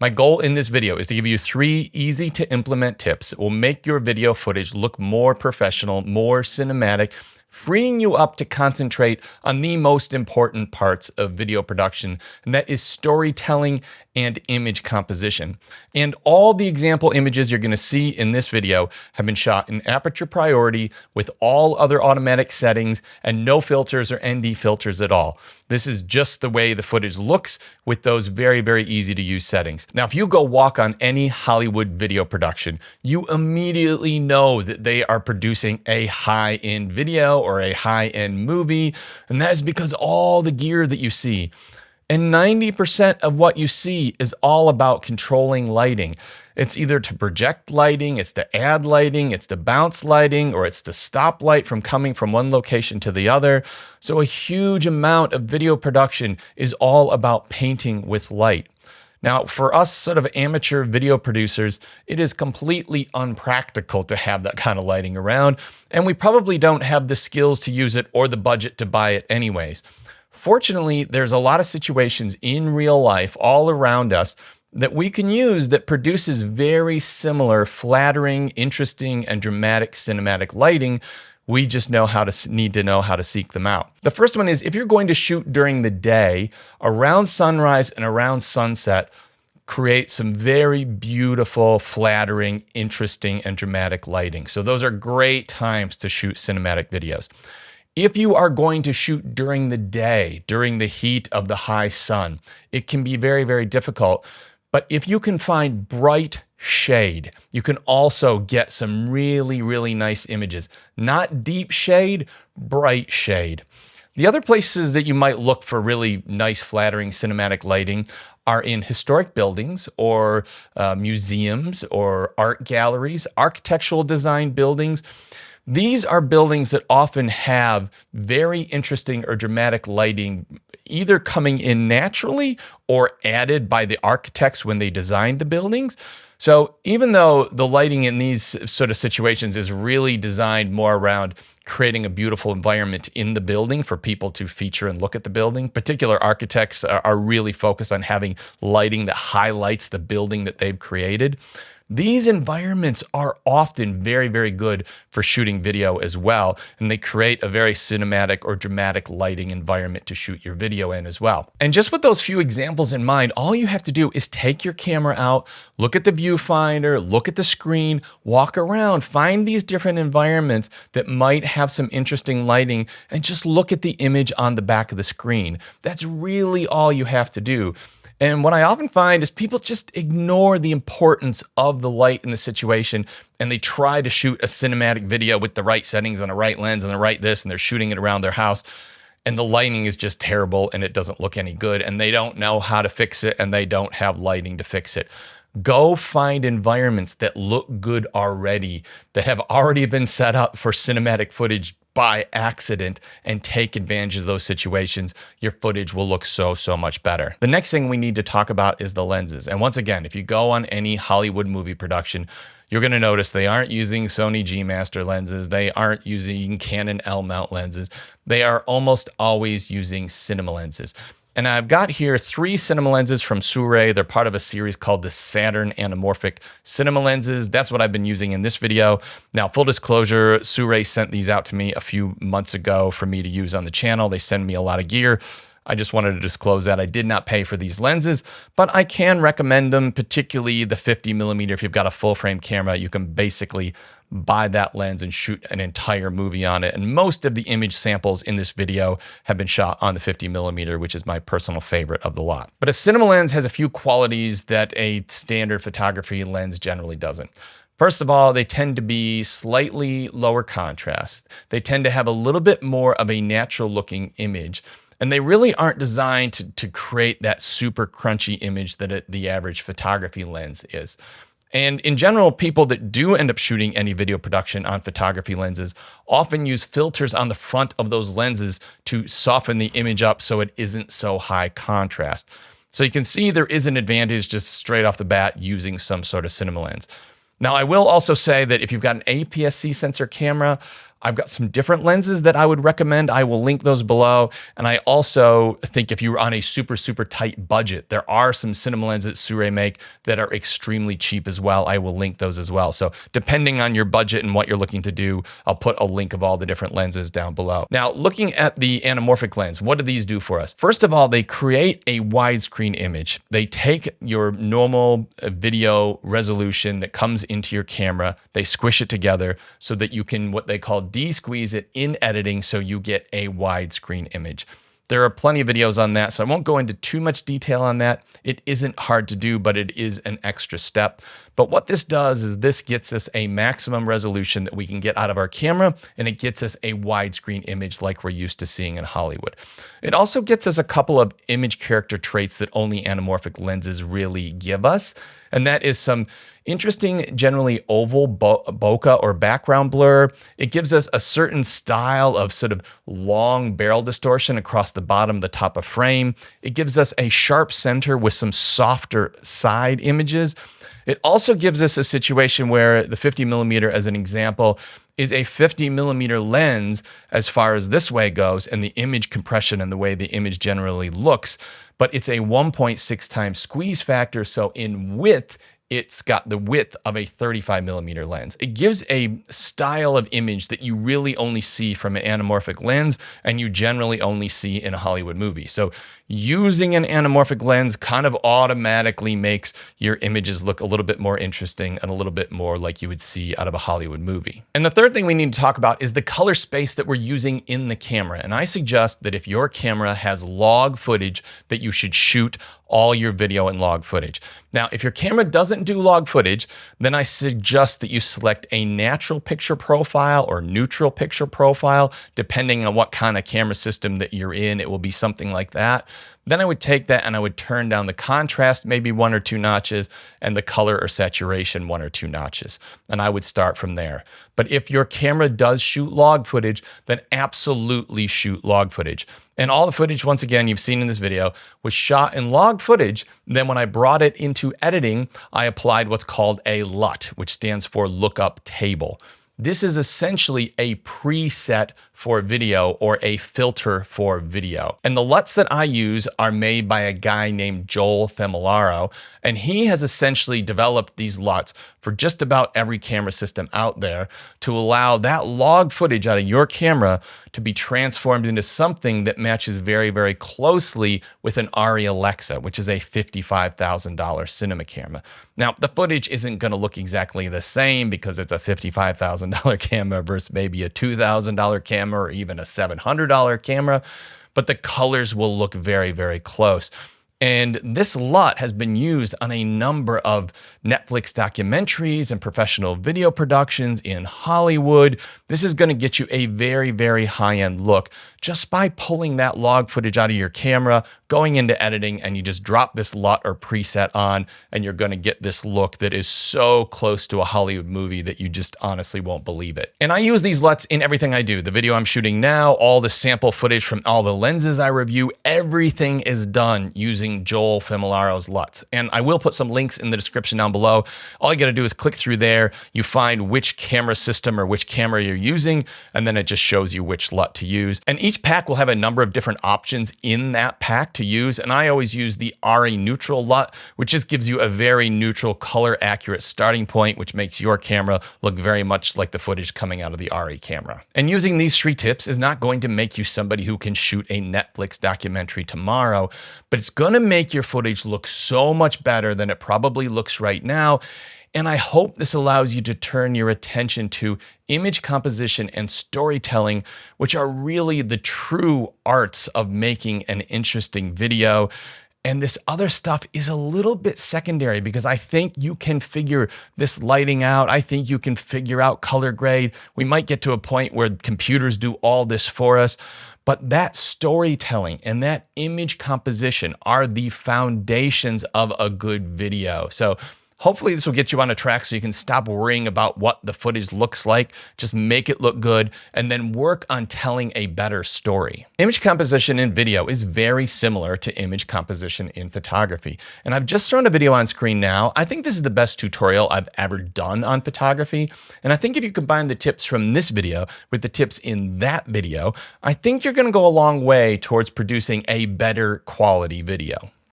My goal in this video is to give you 3 easy to implement tips that will make your video footage look more professional, more cinematic, freeing you up to concentrate on the most important parts of video production, and that is storytelling and image composition. And all the example images you're going to see in this video have been shot in aperture priority with all other automatic settings and no filters or ND filters at all. This is just the way the footage looks with those very, very easy to use settings. Now, if you go walk on any Hollywood video production, you immediately know that they are producing a high-end video or a high-end movie, and that is because all the gear that you see, and 90% of what you see is all about controlling lighting. It's either to project lighting, it's to add lighting, it's to bounce lighting, or it's to stop light from coming from one location to the other. So a huge amount of video production is all about painting with light. Now, for us sort of amateur video producers, it is completely unpractical to have that kind of lighting around, and we probably don't have the skills to use it or the budget to buy it anyways. Fortunately, there's a lot of situations in real life all around us that we can use that produces very similar, flattering, interesting, and dramatic cinematic lighting. We just need to know how to seek them out. The first one is if you're going to shoot during the day, around sunrise and around sunset, create some very beautiful, flattering, interesting, and dramatic lighting. So those are great times to shoot cinematic videos. If you are going to shoot during the day, during the heat of the high sun, it can be very, very difficult. But if you can find bright shade, you can also get some really, really nice images. Not deep shade, bright shade. The other places that you might look for really nice, flattering cinematic lighting are in historic buildings or museums or art galleries, architectural design buildings. These are buildings that often have very interesting or dramatic lighting, either coming in naturally or added by the architects when they designed the buildings. So even though the lighting in these sort of situations is really designed more around creating a beautiful environment in the building for people to feature and look at the building, particular architects are really focused on having lighting that highlights the building that they've created. These environments are often very, very good for shooting video as well, and they create a very cinematic or dramatic lighting environment to shoot your video in as well. And just with those few examples in mind, all you have to do is take your camera out, look at the viewfinder, look at the screen, walk around, find these different environments that might have some interesting lighting, and just look at the image on the back of the screen. That's really all you have to do. And what I often find is people just ignore the importance of the light in the situation, and they try to shoot a cinematic video with the right settings and the right lens and the right this, and they're shooting it around their house, and the lighting is just terrible and it doesn't look any good, and they don't know how to fix it, and they don't have lighting to fix it. Go find environments that look good already, that have already been set up for cinematic footage by accident, and take advantage of those situations. Your footage will look so much better. The next thing we need to talk about is the lenses. And once again, if you go on any Hollywood movie production, you're going to notice they aren't using Sony G Master lenses. They aren't using Canon L mount lenses. They are almost always using cinema lenses. And I've got here 3 cinema lenses from Sirui. They're part of a series called the Saturn Anamorphic Cinema Lenses. That's what I've been using in this video. Now, full disclosure, Sirui sent these out to me a few months ago for me to use on the channel. They send me a lot of gear. I just wanted to disclose that I did not pay for these lenses, but I can recommend them, particularly the 50mm. If you've got a full frame camera, you can basically buy that lens and shoot an entire movie on it. And most of the image samples in this video have been shot on the 50mm, which is my personal favorite of the lot. But a cinema lens has a few qualities that a standard photography lens generally doesn't. First of all, they tend to be slightly lower contrast. They tend to have a little bit more of a natural looking image. And they really aren't designed to create that super crunchy image that the average photography lens is. And in general, people that do end up shooting any video production on photography lenses often use filters on the front of those lenses to soften the image up so it isn't so high contrast. So you can see there is an advantage just straight off the bat using some sort of cinema lens. Now, I will also say that if you've got an APS-C sensor camera, I've got some different lenses that I would recommend. I will link those below. And I also think if you're on a super, super tight budget, there are some cinema lenses that Sirui make that are extremely cheap as well. I will link those as well. So depending on your budget and what you're looking to do, I'll put a link of all the different lenses down below. Now, looking at the anamorphic lens, what do these do for us? First of all, they create a widescreen image. They take your normal video resolution that comes into your camera, they squish it together so that you can, what they call, de-squeeze it in editing so you get a widescreen image. There are plenty of videos on that, so I won't go into too much detail on that. It isn't hard to do, but it is an extra step. But what this does is this gets us a maximum resolution that we can get out of our camera, and it gets us a widescreen image like we're used to seeing in Hollywood. It also gets us a couple of image character traits that only anamorphic lenses really give us, and that is some interesting, generally oval bokeh or background blur. It gives us a certain style of sort of long barrel distortion across the bottom, the top of frame. It gives us a sharp center with some softer side images. It also gives us a situation where the 50mm, as an example, is a 50mm lens as far as this way goes and the image compression and the way the image generally looks, but it's a 1.6 times squeeze factor. So in width, it's got the width of a 35mm lens. It gives a style of image that you really only see from an anamorphic lens and you generally only see in a Hollywood movie. So using an anamorphic lens kind of automatically makes your images look a little bit more interesting and a little bit more like you would see out of a Hollywood movie. And the third thing we need to talk about is the color space that we're using in the camera. And I suggest that if your camera has log footage, that you should shoot all your video in log footage. Now, if your camera doesn't do log footage, then I suggest that you select a natural picture profile or neutral picture profile, depending on what kind of camera system that you're in. It will be something like that. Then I would take that and I would turn down the contrast maybe 1 or 2 notches and the color or saturation 1 or 2 notches. And I would start from there. But if your camera does shoot log footage, then absolutely shoot log footage. And all the footage, once again, you've seen in this video, was shot in log footage. Then when I brought it into editing, I applied what's called a LUT, which stands for lookup table. This is essentially a preset for video or a filter for video. And the LUTs that I use are made by a guy named Joel Famularo, and he has essentially developed these LUTs for just about every camera system out there to allow that log footage out of your camera to be transformed into something that matches very, very closely with an Arri Alexa, which is a $55,000 cinema camera. Now, the footage isn't going to look exactly the same because it's a $55,000 camera versus maybe a $2,000 camera or even a $700 camera, but the colors will look very, very close. And this LUT has been used on a number of Netflix documentaries and professional video productions in Hollywood. This is going to get you a very, very high-end look just by pulling that log footage out of your camera, going into editing, and you just drop this LUT or preset on, and you're going to get this look that is so close to a Hollywood movie that you just honestly won't believe it. And I use these LUTs in everything I do. The video I'm shooting now, all the sample footage from all the lenses I review, everything is done using Joel Famularo's LUTs. And I will put some links in the description down below. All you got to do is click through there. You find which camera system or which camera you're using, and then it just shows you which LUT to use. And each pack will have a number of different options in that pack to use. And I always use the Arri Neutral LUT, which just gives you a very neutral, color accurate starting point, which makes your camera look very much like the footage coming out of the Arri camera. And using these 3 tips is not going to make you somebody who can shoot a Netflix documentary tomorrow, but it's going to make your footage look so much better than it probably looks right now. And I hope this allows you to turn your attention to image composition and storytelling, which are really the true arts of making an interesting video. And this other stuff is a little bit secondary because I think you can figure this lighting out. I think you can figure out color grade. We might get to a point where computers do all this for us. But that storytelling and that image composition are the foundations of a good video. So Hopefully this will get you on a track so you can stop worrying about what the footage looks like. Just make it look good and then work on telling a better story. Image composition in video is very similar to image composition in photography. And I've just thrown a video on screen now. I think this is the best tutorial I've ever done on photography. And I think if you combine the tips from this video with the tips in that video, I think you're going to go a long way towards producing a better quality video.